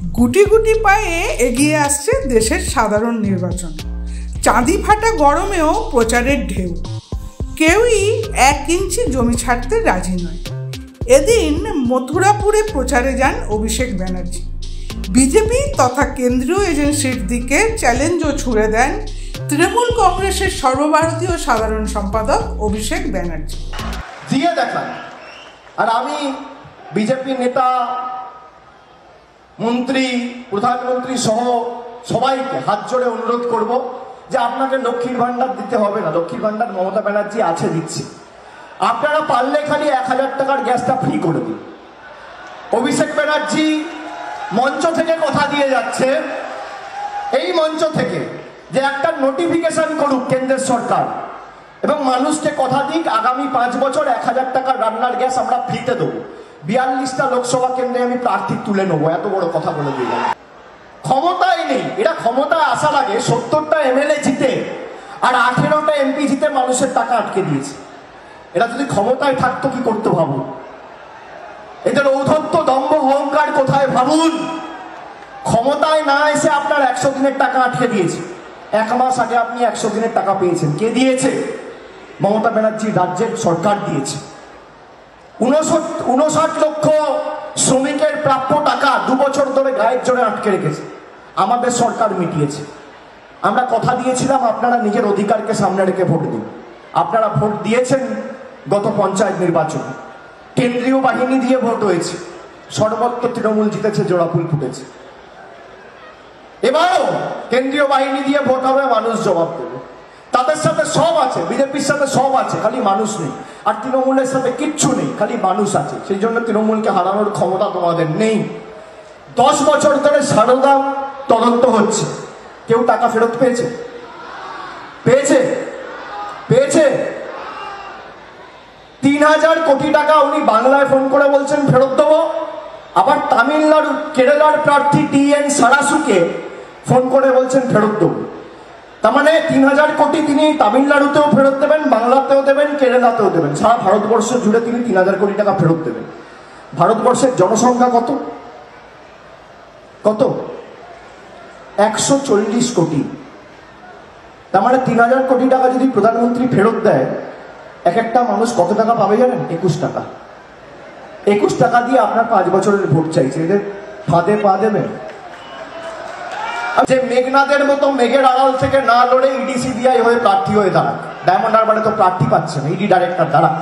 গুটি গুটি পায়ে এগিয়ে আসছে দেশের সাধারণ নির্বাচন। চাঁদি ফাটা গরমেও প্রচারের ঢেউ। কেউই 1 ইঞ্চি জমি ছাড়তে রাজি নয়। এদিন মথুরাপুরে প্রচারে যান অভিষেক ব্যানার্জি। বিজেপি তথা কেন্দ্রীয় এজেন্সির দিকে চ্যালেঞ্জও ছুড়ে দেন তৃণমূল কংগ্রেসের সর্বভারতীয় সাধারণ সম্পাদক অভিষেক ব্যানার্জি। দিয়ে দেখান। আর আমি বিজেপি নেতা, মন্ত্রী, প্রধানমন্ত্রী সহ সবাইকে হাত জোড়ে অনুরোধ করব যে আপনাকে লক্ষ্মীর ভান্ডার দিতে হবে না। লক্ষ্মীর ভান্ডার মমতা ব্যানার্জি আছে, দিচ্ছে। আপনারা পারলে খালি 1000 টাকার গ্যাসটা ফ্রি করে দিন। অভিষেক ব্যানার্জি মঞ্চ থেকে কথা দিয়ে যাচ্ছে, এই মঞ্চ থেকে, যে একটা নোটিফিকেশন করুক কেন্দ্রের সরকার এবং মানুষকে কথা দিক আগামী 5 বছর 1000 টাকার রান্নার গ্যাস আমরা ফ্রিতে দেবো। 42টা লোকসভা কেন্দ্রে আমি প্রার্থী তুলে নেবো, এত বড় কথা বলে দিলাম। ক্ষমতায় নেই, এরা ক্ষমতায় আসার আগে 70টা এমএলএ জিতে আর 18টা এমপি জিতে মানুষের টাকা আটকে দিয়েছে। এরা যদি ক্ষমতায় থাকতো কি করতে ভাবুন। এদের ঔদ্ধত্য, দম্ভ, অহংকার কোথায় ভাবুন। ক্ষমতায় না এসে আপনার 100 দিনের টাকা আটকে দিয়েছে। 1 মাস আগে আপনি 100 দিনের টাকা পেয়েছেন। কে দিয়েছে? মমতা ব্যানার্জির রাজ্যের সরকার দিয়েছে। 59 লক্ষ শ্রমিকের প্রাপ্য টাকা 2 বছর ধরে গায়ের জোরে আটকে রেখেছে, আমাদের সরকার মিটিয়েছে। আমরা কথা দিয়েছিলাম আপনারা নিজের অধিকারকে সামনে রেখে ভোট দিন। আপনারা ভোট দিয়েছেন গত পঞ্চায়েত নির্বাচনে, কেন্দ্রীয় বাহিনী দিয়ে ভোট হয়েছে, সর্বত্র তৃণমূল জিতেছে, জোড়াফুল ফুটেছে। এবারও কেন্দ্রীয় বাহিনী দিয়ে ভোট হবে, মানুষ জবাব দেবে। তাদের সাথে সব আছে, বিজেপির সাথে সব আছে, খালি মানুষ নেই। আর তৃণমূলের সাথে কিচ্ছু নেই, খালি মানুষ আছে। সেই জন্য তৃণমূলকে হারানোর ক্ষমতা তোমাদের নেই। 10 বছর ধরে সারদা তদন্ত হচ্ছে, কেউ টাকা ফেরত পেয়েছে? পেয়েছে? পেয়েছে? 3000 কোটি টাকা উনি বাংলায় ফোন করে বলছেন ফেরত দেবো। আবার তামিলনাড়ু, কেরালার প্রার্থী TN সারাসুকে ফোন করে বলছেন ফেরত দেবো। তার মানে 3000 কোটি তিনি তামিলনাড়ুতেও ফেরত দেবেন, বাংলাতেও দেবেন, কেরালাতেও দেবেন। সারা ভারতবর্ষ জুড়ে তিনি 3000 কোটি টাকা ফেরত দেবেন। ভারতবর্ষের জনসংখ্যা কত? কত? 140 কোটি। তার মানে 3000 কোটি টাকা যদি প্রধানমন্ত্রী ফেরত দেয়, এক একটা মানুষ কত টাকা পাবে জানেন? 21 টাকা। 21 টাকা দিয়ে আপনার 5 বছরের ভোট চাইছে। এদের ফাঁদে পা দেবেন? যে মেঘনাদের মতো মেঘের আড়াল থেকে না লড়ে ইডি CBI হয়ে প্রার্থী হয়ে দাঁড়াক। ডায়মন্ড হারবারে তো প্রার্থী পাচ্ছে না, ইডি ডাইরেক্টর দাঁড়াক,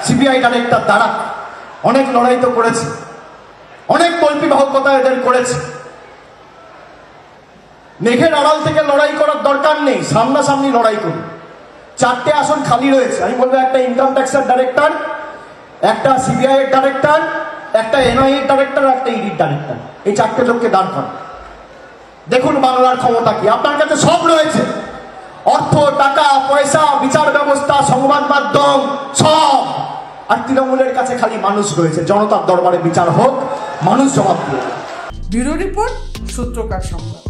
CBI ডাইরেক্টর দাঁড়াক। অনেক লড়াই তো করেছে, অনেক কল্পিবাহকতা এদের করেছে। মেঘের আড়াল থেকে লড়াই করার দরকার নেই, সামনাসামনি লড়াই করুন। 4টে আসন খালি রয়েছে। আমি বলবো একটা ইনকাম ট্যাক্সের ডাইরেক্টর, একটা CBI এর ডাইরেক্টর, একটা NIA এর ডাইরেক্টর, একটা ইডির ডাইরেক্টর। এই 4টে লোককে দাঁড় করান। দেখুন বাংলার ক্ষমতা কি। আপনার কাছে সব রয়েছে, অর্থ, টাকা, পয়সা, বিচার ব্যবস্থা, সংবাদ মাধ্যম, সব। আর তৃণমূলের কাছে খালি মানুষ রয়েছে। জনতার দরবারে বিচার হোক, মানুষ জবাব দেবে। ব্যুরো রিপোর্ট, সূত্রকার সংবাদ।